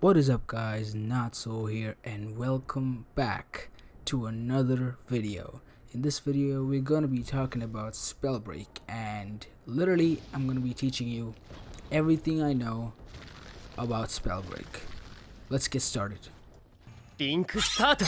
What is up guys, NATSUO here and welcome back to another video. In this video we're going to be talking about spell break, and literally I'm going to be teaching you everything I know about spell break. Let's get started. Link start.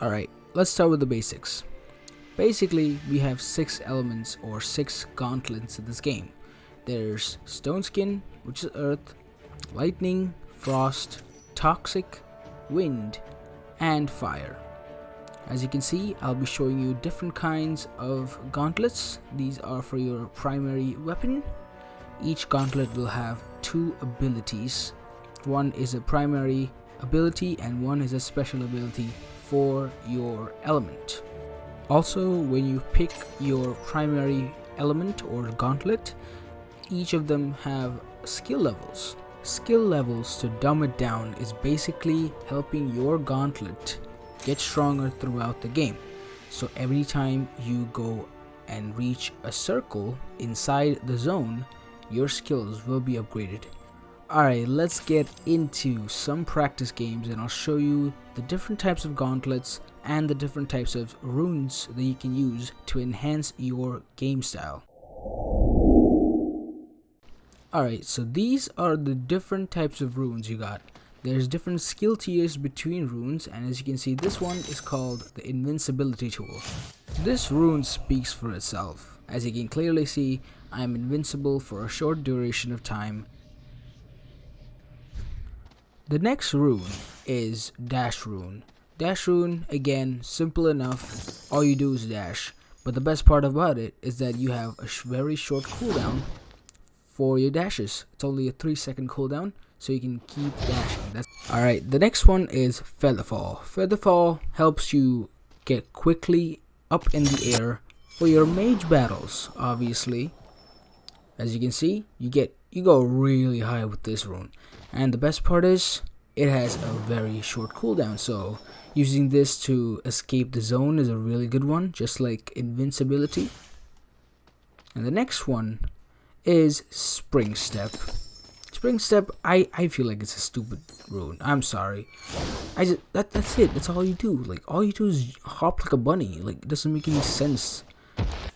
Alright, let's start with the basics. Basically, we have 6 elements or 6 gauntlets in this game. There's Stone Skin, which is Earth, Lightning, Frost, Toxic, Wind, and Fire. As you can see, I'll be showing you different kinds of gauntlets. These are for your primary weapon. Each gauntlet will have 2 abilities. One is a primary ability and one is a special ability for your element. Also, when you pick your primary element or gauntlet, each of them have skill levels. Skill levels, to dumb it down, is basically helping your gauntlet get stronger throughout the game. So every time you go and reach a circle inside the zone, your skills will be upgraded. Alright, let's get into some practice games and I'll show you the different types of gauntlets and the different types of runes that you can use to enhance your game style. Alright, so these are the different types of runes you got. There's different skill tiers between runes, and as you can see, this one is called the invincibility tool. This rune speaks for itself. As you can clearly see, I am invincible for a short duration of time. The next rune is dash rune. Dash rune, again, simple enough. All you do is dash. But the best part about it is that you have a very short cooldown for your dashes. It's only a 3-second cooldown, so you can keep dashing. Alright, the next one is Featherfall. Featherfall helps you get quickly up in the air for your mage battles, obviously. As you can see, you go really high with this rune. And the best part is, it has a very short cooldown, so using this to escape the zone is a really good one, just like invincibility. And the next one is Spring Step. Spring Step, I feel like it's a stupid rune. I'm sorry. That's it. That's all you do. Like, all you do is hop like a bunny. Like, it doesn't make any sense.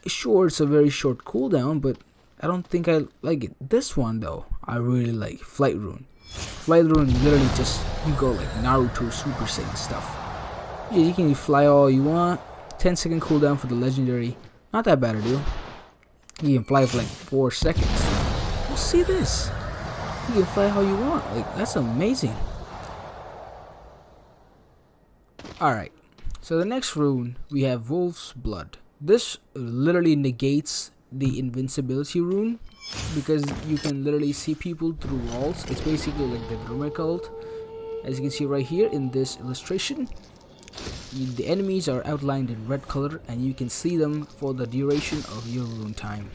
Sure, it's a very short cooldown, but I don't think I like it. This one though, I really like. Flight rune. Flight rune, literally just, you go like Naruto Super Saiyan stuff. Yeah, you can fly all you want. 10-second cooldown for the legendary. Not that bad a deal. You can fly for like 4 seconds. Well, see this. You can fly how you want. Like, that's amazing. Alright. So the next rune, we have Wolf's Blood. This literally negates the invincibility rune, because you can literally see people through walls. It's basically like the Drummond cult. As you can see right here in this illustration, the enemies are outlined in red color and you can see them for the duration of your rune time.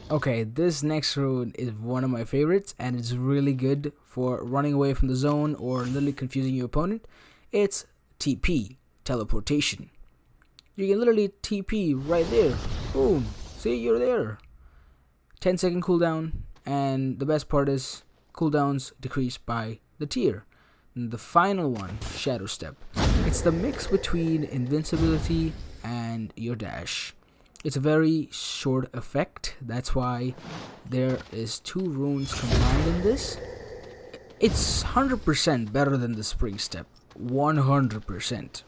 Okay, this next rune is one of my favorites and it's really good for running away from the zone or literally confusing your opponent. It's TP, teleportation. You can literally TP right there. Boom. See, you're there. 10-second cooldown, and the best part is cooldowns decrease by the tier. And the final one, Shadow Step. It's the mix between invincibility and your dash. It's a very short effect. That's why there is 2 runes combined in this. It's 100% better than the Spring Step. 100%.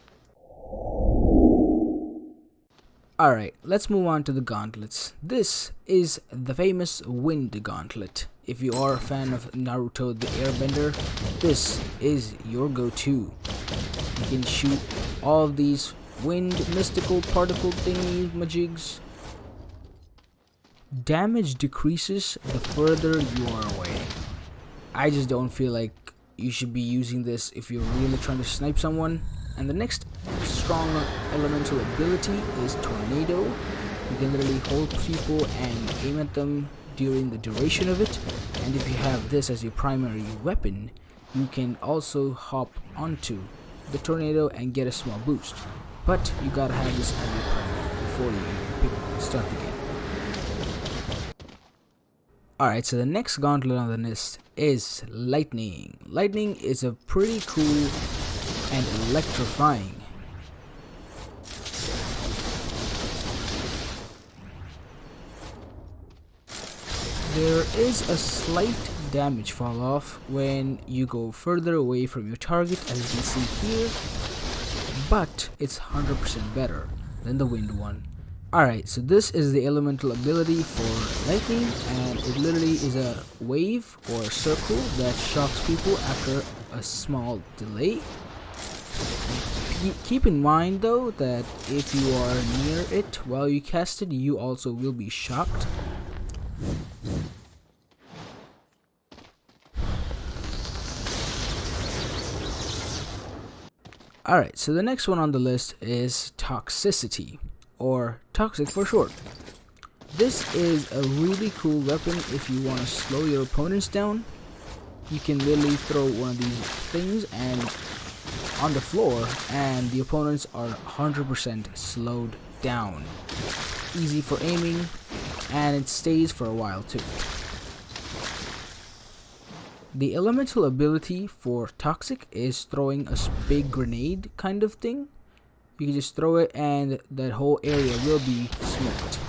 Alright, let's move on to the gauntlets. This is the famous Wind Gauntlet. If you are a fan of Naruto the Airbender, this is your go-to. You can shoot all of these wind mystical particle thingy majigs. Damage decreases the further you are away. I just don't feel like you should be using this if you're really trying to snipe someone. And the next strong elemental ability is Tornado. You can literally hold people and aim at them during the duration of it, and if you have this as your primary weapon, you can also hop onto the tornado and get a small boost. But you gotta have this as your primary before you start the game. Alright, so the next gauntlet on the list is Lightning. Lightning is a pretty cool and electrifying. There is a slight damage fall off when you go further away from your target, as you can see here, but it's 100% better than the wind one. Alright, so this is the elemental ability for lightning, and it literally is a wave or a circle that shocks people after a small delay. Keep in mind though that if you are near it while you cast it, you also will be shocked. Alright, so the next one on the list is Toxicity, or Toxic for short. This is a really cool weapon if you want to slow your opponents down. You can literally throw one of these things and on the floor, and the opponents are 100% slowed down. Easy for aiming, and it stays for a while too. The elemental ability for Toxic is throwing a big grenade kind of thing. You can just throw it and that whole area will be smoked.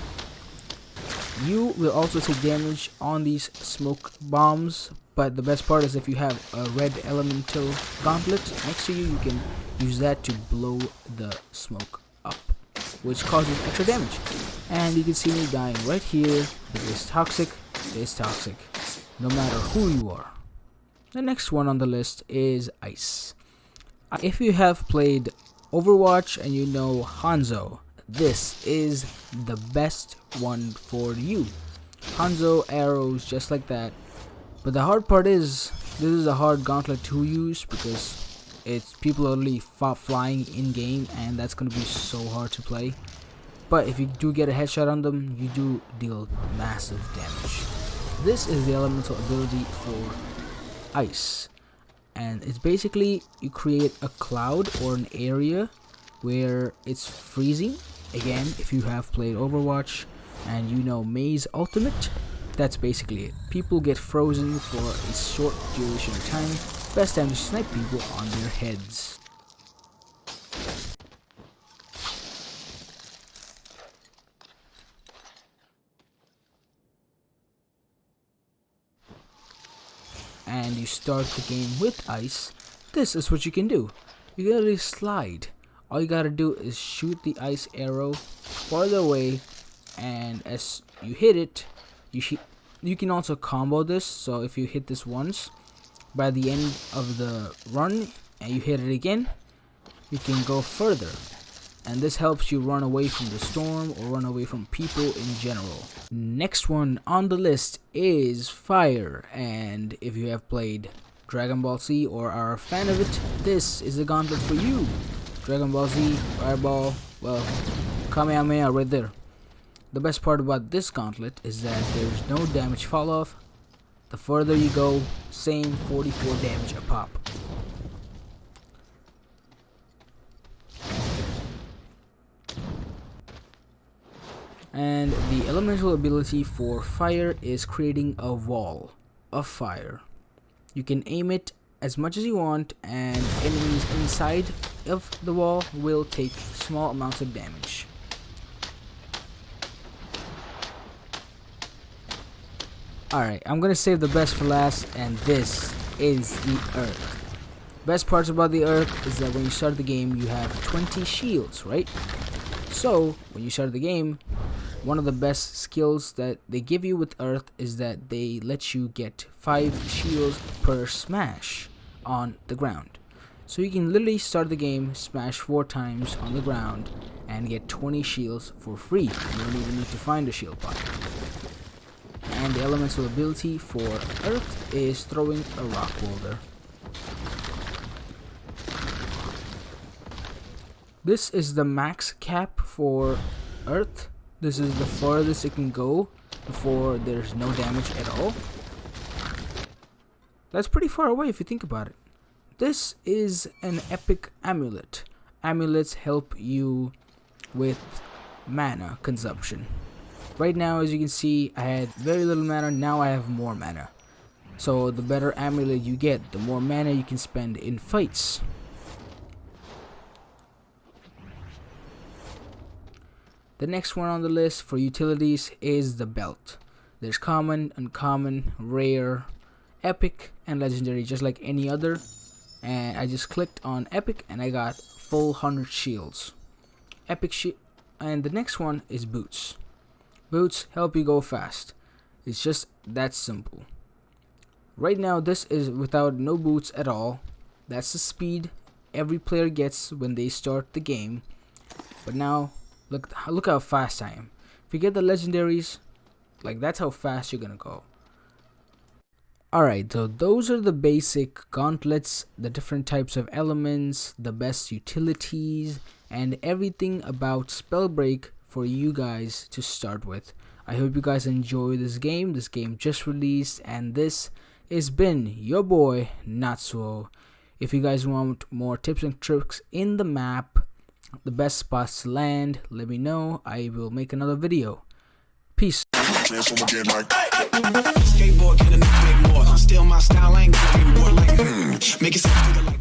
You will also take damage on these smoke bombs, but the best part is if you have a red elemental gauntlet next to you, you can use that to blow the smoke up, which causes extra damage. And you can see me dying right here because Toxic is toxic, no matter who you are. The next one on the list is Ice. If you have played Overwatch and you know Hanzo, this is the best one for you. Hanzo arrows just like that. But the hard part is, this is a hard gauntlet to use because it's people are literally flying in game, and that's going to be so hard to play. But if you do get a headshot on them, you do deal massive damage. This is the elemental ability for Ice, and it's basically you create a cloud or an area where it's freezing. Again, if you have played Overwatch and you know Mei's ultimate, that's basically it. People get frozen for a short duration of time. Best time to snipe people on their heads. And you start the game with Ice, this is what you can do. You can literally slide. All you gotta do is shoot the ice arrow farther away, and as you hit it, you can also combo this. So if you hit this once, by the end of the run and you hit it again, you can go further. And this helps you run away from the storm or run away from people in general. Next one on the list is Fire, and if you have played Dragon Ball Z or are a fan of it, this is the gauntlet for you. Dragon Ball Z, Fireball, well, Kamehameha right there. The best part about this gauntlet is that there's no damage fall off. The further you go, same 44 damage a pop. And the elemental ability for Fire is creating a wall of fire. You can aim it as much as you want, and enemies inside of the wall will take small amounts of damage. Alright, I'm gonna save the best for last, and this is the Earth. Best parts about the Earth is that when you start the game, you have 20 shields, right? So, when you start the game, one of the best skills that they give you with Earth is that they let you get 5 shields per smash on the ground. So you can literally start the game, smash 4 times on the ground, and get 20 shields for free. You don't even need to find a shield pot. And the elemental ability for Earth is throwing a rock boulder. This is the max cap for Earth. This is the farthest it can go before there's no damage at all. That's pretty far away if you think about it. This is an epic amulet. Amulets help you with mana consumption. Right now, as you can see, I had very little mana. Now I have more mana. So the better amulet you get, the more mana you can spend in fights. The next one on the list for utilities is the belt. There's common, uncommon, rare, epic, and legendary, just like any other. And I just clicked on epic and I got full 100 shields. Epic shield. And the next one is boots. Boots help you go fast. It's just that simple. Right now this is without no boots at all. That's the speed every player gets when they start the game. But now look how fast I am. If you get the legendaries, like, that's how fast you're gonna go. Alright, so those are the basic gauntlets, the different types of elements, the best utilities, and everything about Spellbreak for you guys to start with. I hope you guys enjoy this game. This game just released, and this has been your boy NATSUO. If you guys want more tips and tricks in the map, the best spots to land, let me know. I will make another video. Peace. Skateboard, can make more. Still my style ain't going more like make it